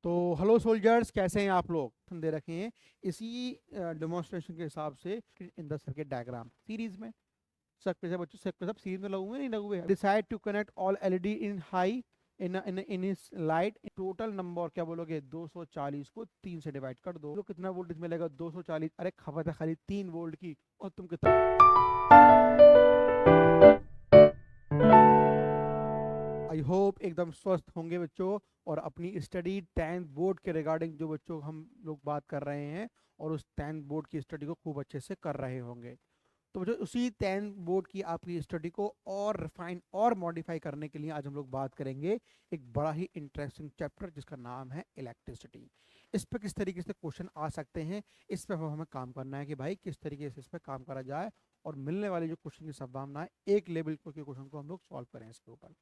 तो hello soldiers, कैसे हैं आप लोग। हम दे रखे हैं इसी डेमोन्स्ट्रेशन के हिसाब से इन द सर्किट डायग्राम सीरीज में। सब के सब बच्चों, सब के सब सीरीज में लगे हुए नहीं लगे हुए। Decide to connect all LED in high in in in इस लाइट। टोटल नंबर क्या बोलोगे, 240 को 3 से डिवाइड कर दो तो कितना वोल्टेज मिलेगा, 240। अरे खबर है खाली 3 वोल्ट की, और तुम कितना। आई होप एकदम स्वस्थ होंगे बच्चों, और अपनी स्टडी 10th बोर्ड के रिगार्डिंग जो बच्चों हम लोग बात कर रहे हैं, और उस 10th बोर्ड की स्टडी को खूब अच्छे से कर रहे होंगे। तो बच्चों उसी 10th बोर्ड की आपकी स्टडी को और रिफाइन और मॉडिफाई करने के लिए आज हम लोग बात करेंगे एक बड़ा ही इंटरेस्टिंग चैप्टर जिसका नाम है इलेक्ट्रिसिटी। इस पर किस तरीके से क्वेश्चन आ सकते हैं, इस पर हमें काम करना है कि भाई किस तरीके से इस पर काम करा जाए, और मिलने वाली जो क्वेश्चन की संभावना है एक लेवल के क्वेश्चन को हम लोग सॉल्व करें इसके ऊपर।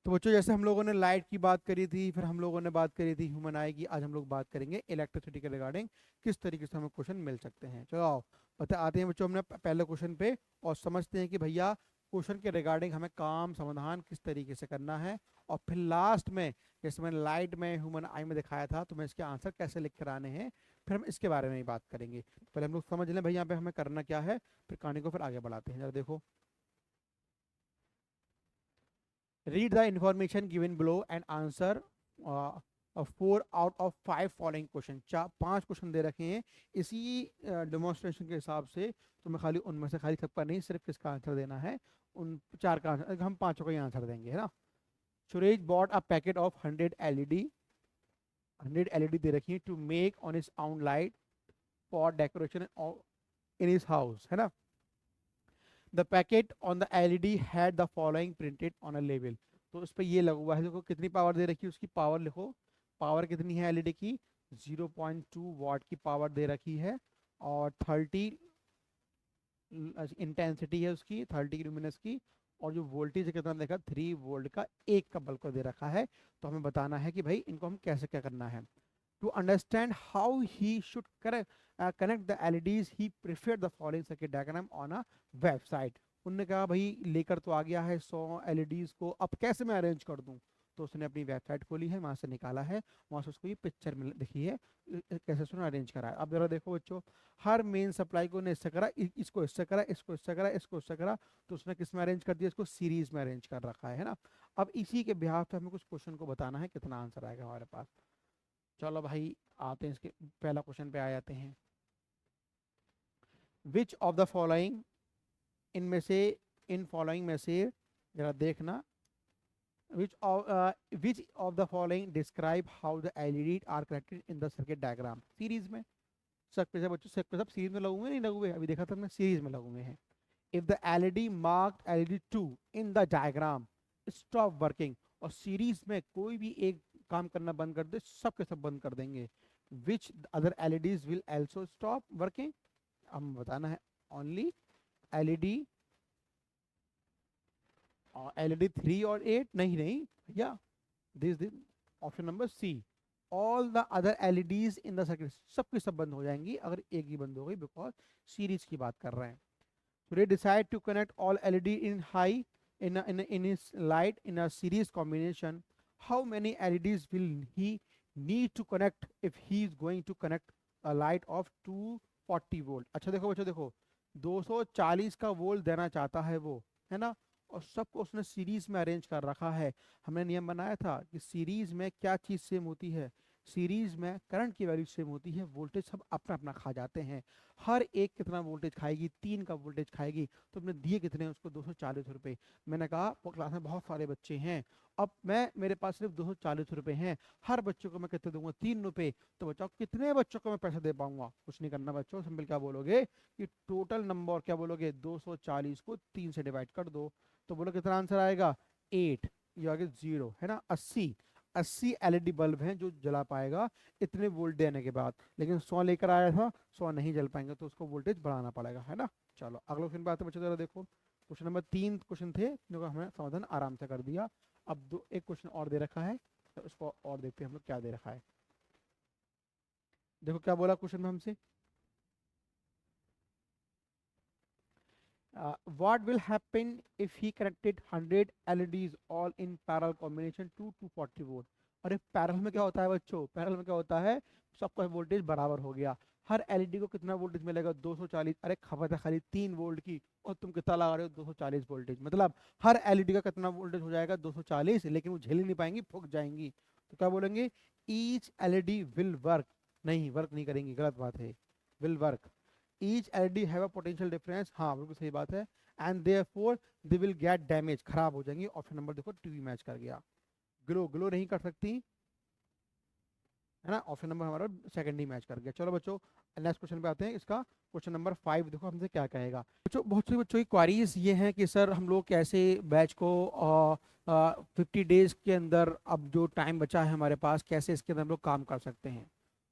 तो बच्चों जैसे हम लोगों ने लाइट की बात करी थी, फिर हम लोगों ने बात करी थी ह्यूमन आई की, आज हम लोग बात करेंगे इलेक्ट्रिसिटी के रिगार्डिंग किस तरीके से हमें क्वेश्चन मिल सकते हैं। चलो आओ बता आते हैं बच्चों हमने पहले क्वेश्चन पे, और समझते हैं कि भैया क्वेश्चन के रिगार्डिंग हमें काम समाधान किस तरीके से करना है। और फिर लास्ट में जैसे मैंने लाइट में ह्यूमन आई में दिखाया था, तो मैं इसके आंसर कैसे लिख कर आने हैं, फिर हम इसके बारे में ही बात करेंगे। पहले हम लोग समझ लें भाई यहाँ पे हमें करना क्या है, फिर कहानी को फिर आगे बढ़ाते हैं। जरा देखो, read the information given below and answer uh, 4 out of 5 following question. चार 5 क्वेश्चन दे रखे हैं इसी डेमोन्स्ट्रेशन के हिसाब से, तो मैं खाली उनमें से खाली सबका नहीं, सिर्फ किसका आंसर देना है, उन 4 का आंसर, हम 5 का ही आंसर देंगे, है ना। Suresh bought a packet of 100 LED दे रखी है to make on is own light for decoration in his house, है ना। The packet on the LED had the following printed on a label. तो उस पर ये लगा हुआ है, देखो कितनी पावर दे रखी है, उसकी पावर लिखो। पावर कितनी है एलईडी की, 0.2 वाट की पावर दे रखी है, और 30 इंटेंसिटी है उसकी, 30 ल्यूमिनस की। और जो वोल्टेज है कितना देखा, 3 वोल्ट का एक का बल्ब को दे रखा है। तो हमें बताना है कि भाई इनको हम कैसे क्या करना है। To understand how he should connect the LEDs, he prepared the following circuit diagram on a website। उनने कहा भाई लेकर तो आ गया है 100 LEDs को, अब कैसे मैं अरेंज कर दूं। तो उसने अपनी वेबसाइट खोली है, वहां से निकाला है, वहां से उसको ये पिक्चर मिल दिखी है, कैसे उसने अरेंज करा है। अब जरा देखो बच्चों, हर मेन सप्लाई को ने इससे करा, इसको इससे करा, इसको इससे करा, इसको इससे करा। तो उसने किस में अरेंज कर दिया, इसको सीरीज में अरेंज कर रखा है ना। अब इसी के बिहाफ पे हमें कुछ क्वेश्चन को बताना है, कितना आंसर आएगा हमारे पास। चलो भाई आते हैं इसके पहला क्वेश्चन पे आ जाते हैं। विच ऑफ द फॉलोइंग, इनमें से, इन फॉलोइंग में से जरा देखना, which of the following describe how the LED are connected in the circuit diagram series में। सब पे सब बच्चों, सब पे सब सीरीज में लगूंगे नहीं लगूंगे, अभी देखा था हमने सीरीज में लगूंगे हैं। If the LED marked LED 2 in the diagram stop working, और सीरीज में कोई भी एक काम करना बंद कर दे, सब के सब बंद कर देंगे। Which other LEDs will also stop working, हम बताना है ओनली एलईडी, एलईडी 3 और 8 नहीं नहीं भैया, this option number C, all the other LEDs in the circuit, सब की सब बंद हो जाएंगी अगर एक ही बंद हो गई, बिकॉज सीरीज की बात कर रहे हैं। So they decide to connect all LED in high in his light in a series combination. How many LEDs will he need to connect if he is going to connect a light of 240 volt. अच्छा देखो बच्चों देखो, 240 का volt देना चाहता है वो, है ना। और सबको उसने सीरीज में अरेंज कर रखा है। हमने नियम बनाया था कि सीरीज में क्या चीज़ सेम होती है, सीरीज में करंट की वैल्यू सेम होती है, वोल्टेज सब अपना अपना खा जाते हैं। हर एक कितना वोल्टेज खाएगी, 3 का वोल्टेज खाएगी। तो हमने दिए कितने हैं उसको, 240 रुपये। मैंने कहा क्लास में बहुत सारे बच्चे हैं, अब मैं मेरे पास सिर्फ 240 रुपये हैं, हर बच्चों को मैं कितने दूंगा, 3 रुपये। तो बच्चों कितने बच्चों को मैं पैसे दे पाऊंगा, कुछ नहीं करना बच्चों, सिंपल क्या बोलोगे कि टोटल नंबर क्या बोलोगे, 240 को 3 से डिवाइड कर दो। तो बोलो कितना आंसर आएगा, 8। ये आगे 0 है ना, 80। 80 एलईडी बल्ब हैं जो जला पाएगा इतने वोल्ट देने के बाद। लेकिन 100 लेकर आया था, 100 नहीं जल पाएंगे, तो उसको वोल्टेज बढ़ाना पड़ेगा, है ना। चलो अगला क्वेश्चन पे आते हैं बच्चों, जरा देखो क्वेश्चन नंबर 3 क्वेश्चन थे जिनका हमने समाधान आराम से कर दिया। अब दो एक क्वेश्चन और दे रखा है, तो उसको और देखते हैं हम लोग क्या दे रखा है। देखो क्या बोला क्वेश्चन में हमसे, what will happen if he connected 100 LEDs all in parallel combination to 240 volt. अरे पैरेलल में क्या होता है बच्चों, पैरेलल में क्या होता है, सबका वोल्टेज बराबर हो गया। हर एलईडी को कितना वोल्टेज मिलेगा, 240। अरे खपत है खाली 3 वोल्ट की और तुम कितना लगा रहे हो, 240 वोल्टेज। मतलब हर एलईडी का कितना वोल्टेज हो जाएगा, 240, लेकिन वो झेल ही नहीं पाएंगी, फूक जाएंगी। तो क्या बोलेंगे, ईच एलईडी विल वर्क, नहीं वर्क नहीं करेंगी, गलत बात है, will work. Each LED have a potential difference, हाँ बिल्कुल सही बात है। And therefore they will get damage, खराब हो जाएंगी। ऑप्शन नंबर देखो टीवी मैच कर गया। ग्लो ग्लो नहीं कर सकती, है ना, ऑप्शन नंबर हमारा सेकंड ही मैच कर गया। चलो बच्चों नेक्स्ट क्वेश्चन पे आते हैं। इसका क्वेश्चन नंबर 5 देखो हमसे क्या कहेगा। बच्चों बहुत से बच्चों की क्वारीज ये हैं कि सर हम लोग कैसे बैच को 50 डेज के अंदर, अब जो टाइम बचा है हमारे पास, कैसे इसके अंदर हम लोग काम कर सकते हैं।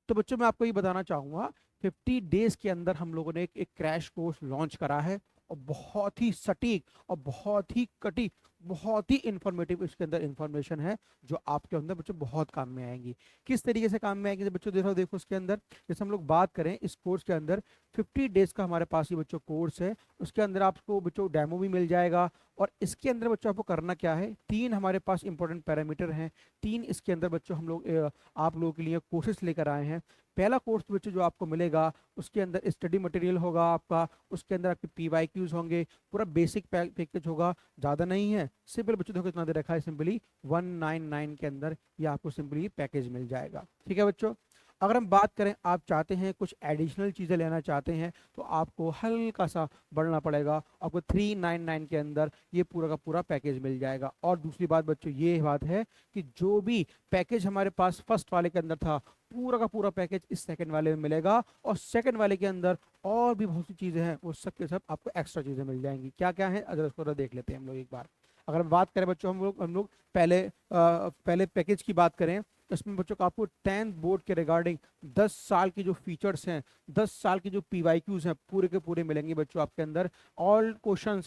तो बच्चों मैं आपको ये बताना चाहूँगा, 50 डेज के अंदर हम लोगों ने एक क्रैश कोर्स लॉन्च करा है, और बहुत ही सटीक और बहुत ही कटी, बहुत ही इंफॉर्मेटिव इसके अंदर इंफॉर्मेशन है, जो आपके अंदर बच्चों बहुत काम में आएंगी। किस तरीके से काम में आएंगी बच्चों, देखो देखो उसके अंदर, जैसे हम लोग बात करें इस कोर्स के अंदर, 50 डेज का हमारे पास ये बच्चों कोर्स है। उसके अंदर आपको बच्चों डेमो भी मिल जाएगा। और इसके अंदर बच्चों आपको करना क्या है, 3 हमारे पास इंपॉर्टेंट पैरामीटर हैं, 3 इसके अंदर बच्चों हम लोग आप लोगों के लिए कोर्सेस लेकर आए हैं। पहला कोर्स बच्चों जो आपको मिलेगा, उसके अंदर स्टडी मटेरियल होगा आपका, उसके अंदर आपके PYQs होंगे, पूरा बेसिक पैकेज होगा, ज़्यादा नहीं है। सिंपल बच्चों देखो इतना दे रखा है, सिंपली 199 के अंदर ये आपको सिंपली पैकेज मिल जाएगा। ठीक है बच्चों, अगर हम बात करें आप चाहते हैं कुछ एडिशनल चीज़ें लेना चाहते हैं, तो आपको हल्का सा बढ़ना पड़ेगा, आपको 399 के अंदर ये पूरा का पूरा पैकेज मिल जाएगा। और दूसरी बात बच्चों ये बात है कि जो भी पैकेज हमारे पास फर्स्ट वाले के अंदर था, पूरा का पूरा पैकेज इस सेकंड वाले में मिलेगा। और सेकंड वाले के अंदर और भी बहुत सी चीज़ें हैं, वो सब के सब आपको एक्स्ट्रा चीज़ें मिल जाएंगी। क्या क्या है अगर उसको देख लेते हैं हम लोग एक बार। अगर हम बात करें बच्चों, हम लोग पहले पैकेज की बात करें, इसमें बच्चों को आपको 10th बोर्ड के रिगार्डिंग 10 साल की जो फीचर्स हैं, 10 साल की जो PYQs हैं, पूरे के पूरे मिलेंगे बच्चों आपके अंदर। ऑल क्वेश्चन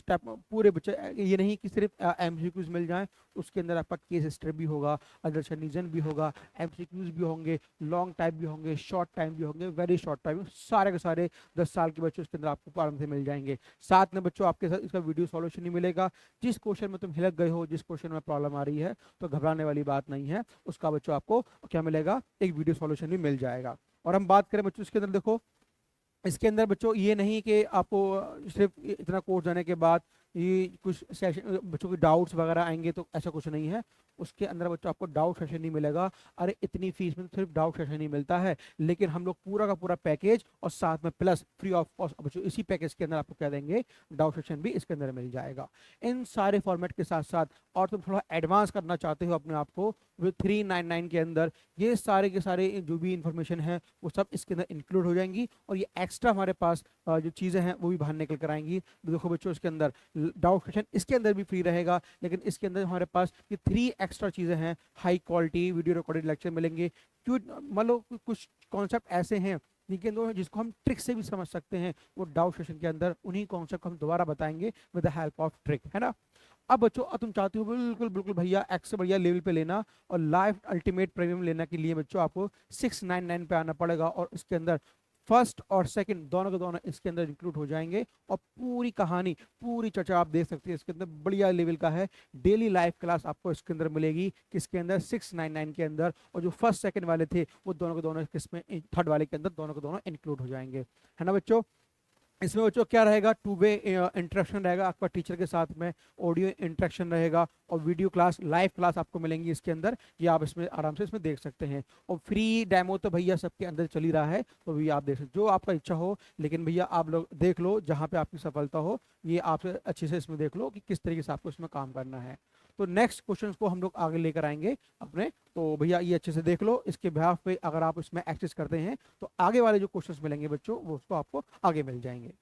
पूरे बच्चे, ये नहीं कि सिर्फ MCQs मिल जाएं, उसके अंदर आपका केस हिस्ट्री भी होगा, अदर्शन रीजन भी होगा, MCQs भी होंगे, लॉन्ग टाइम भी होंगे, शॉर्ट टाइम भी होंगे, वेरी शॉर्ट टाइम, सारे के सारे 10 साल के बच्चों उसके अंदर आपको आराम से मिल जाएंगे। साथ में बच्चों आपके साथ इसका वीडियो सॉल्यूशन ही मिलेगा। जिस क्वेश्चन में तुम हिलक गए हो, जिस क्वेश्चन में प्रॉब्लम आ रही है, तो घबराने वाली बात नहीं है, उसका बच्चों आपको क्या मिलेगा, एक वीडियो सॉल्यूशन भी मिल जाएगा। और हम बात करें बच्चों इसके अंदर, देखो इसके अंदर बच्चों ये नहीं कि आपको सिर्फ इतना कोर्स जाने के बाद ये कुछ सेशन बच्चों के डाउट्स वगैरह आएंगे, तो ऐसा कुछ नहीं है। उसके अंदर बच्चों आपको डाउट सेशन नहीं मिलेगा। अरे इतनी फीस में तो सिर्फ डाउट सेशन ही मिलता है, लेकिन हम लोग पूरा का पूरा पैकेज और साथ में प्लस फ्री ऑफ कॉस्ट बच्चों इसी पैकेज के अंदर आपको क्या देंगे, डाउट सेशन भी इसके अंदर मिल जाएगा। इन सारे फॉर्मेट के साथ साथ और तुम थोड़ा एडवांस करना चाहते हो अपने आप को, 399 के अंदर ये सारे के सारे जो भी इंफॉर्मेशन है वो सब इसके अंदर इंक्लूड हो जाएंगी। और ये एक्स्ट्रा हमारे पास जो चीज़ें हैं वो भी बाहर निकल कर आएंगी। देखो बच्चों इसके अंदर डाउट सेशन इसके अंदर भी फ्री रहेगा, लेकिन इसके अंदर हमारे पास ये 3 एक्स्ट्रा चीज़ें हैं, high quality video recorded lecture मिलेंगे। क्यों, मान लो कुछ कॉन्सेप्ट ऐसे हैं जिसको हम ट्रिक से भी समझ सकते हैं, वो डाउट सेशन के अंदर उन्हीं कॉन्सेप्ट को हम दोबारा बताएंगे with the help of trick, है ना। अब बच्चों तुम चाहते हो बिल्कुल बिल्कुल भैया एक्स से बढ़िया लेवल पे लेना और लाइफ अल्टीमेट प्रीमियम लेने के लिए बच्चों आपको 699 पे आना पड़ेगा। और इसके अंदर फर्स्ट और सेकंड दोनों के दोनों इसके अंदर इंक्लूड हो जाएंगे। और पूरी कहानी, पूरी चर्चा आप देख सकते हैं, इसके अंदर बढ़िया लेवल का है। डेली लाइव क्लास आपको इसके अंदर मिलेगी, किसके अंदर, 699 के अंदर। और जो फर्स्ट सेकंड वाले थे वो दोनों के दोनों किसमें, थर्ड वाले के अंदर दोनों के दोनों इंक्लूड हो जाएंगे, है ना बच्चों। इसमें बच्चों क्या रहेगा, 2 वे इंटरेक्शन रहेगा आपका टीचर के साथ में, ऑडियो इंटरेक्शन रहेगा और वीडियो क्लास, लाइव क्लास आपको मिलेंगी इसके अंदर। ये आप इसमें आराम से इसमें देख सकते हैं। और फ्री डेमो तो भैया सबके अंदर चल ही रहा है, तो भैया आप देख सकते, जो आपका इच्छा हो, लेकिन भैया आप लोग देख लो जहाँ पे आपकी सफलता हो, ये आप अच्छे से इसमें देख लो कि किस तरीके से आपको इसमें काम करना है। तो नेक्स्ट क्वेश्चन को हम लोग आगे लेकर आएंगे अपने, तो भैया ये अच्छे से देख लो। इसके बिहाफ पे अगर आप इसमें एक्सेस करते हैं तो आगे वाले जो क्वेश्चंस मिलेंगे बच्चों वो उसको आपको आगे मिल जाएंगे।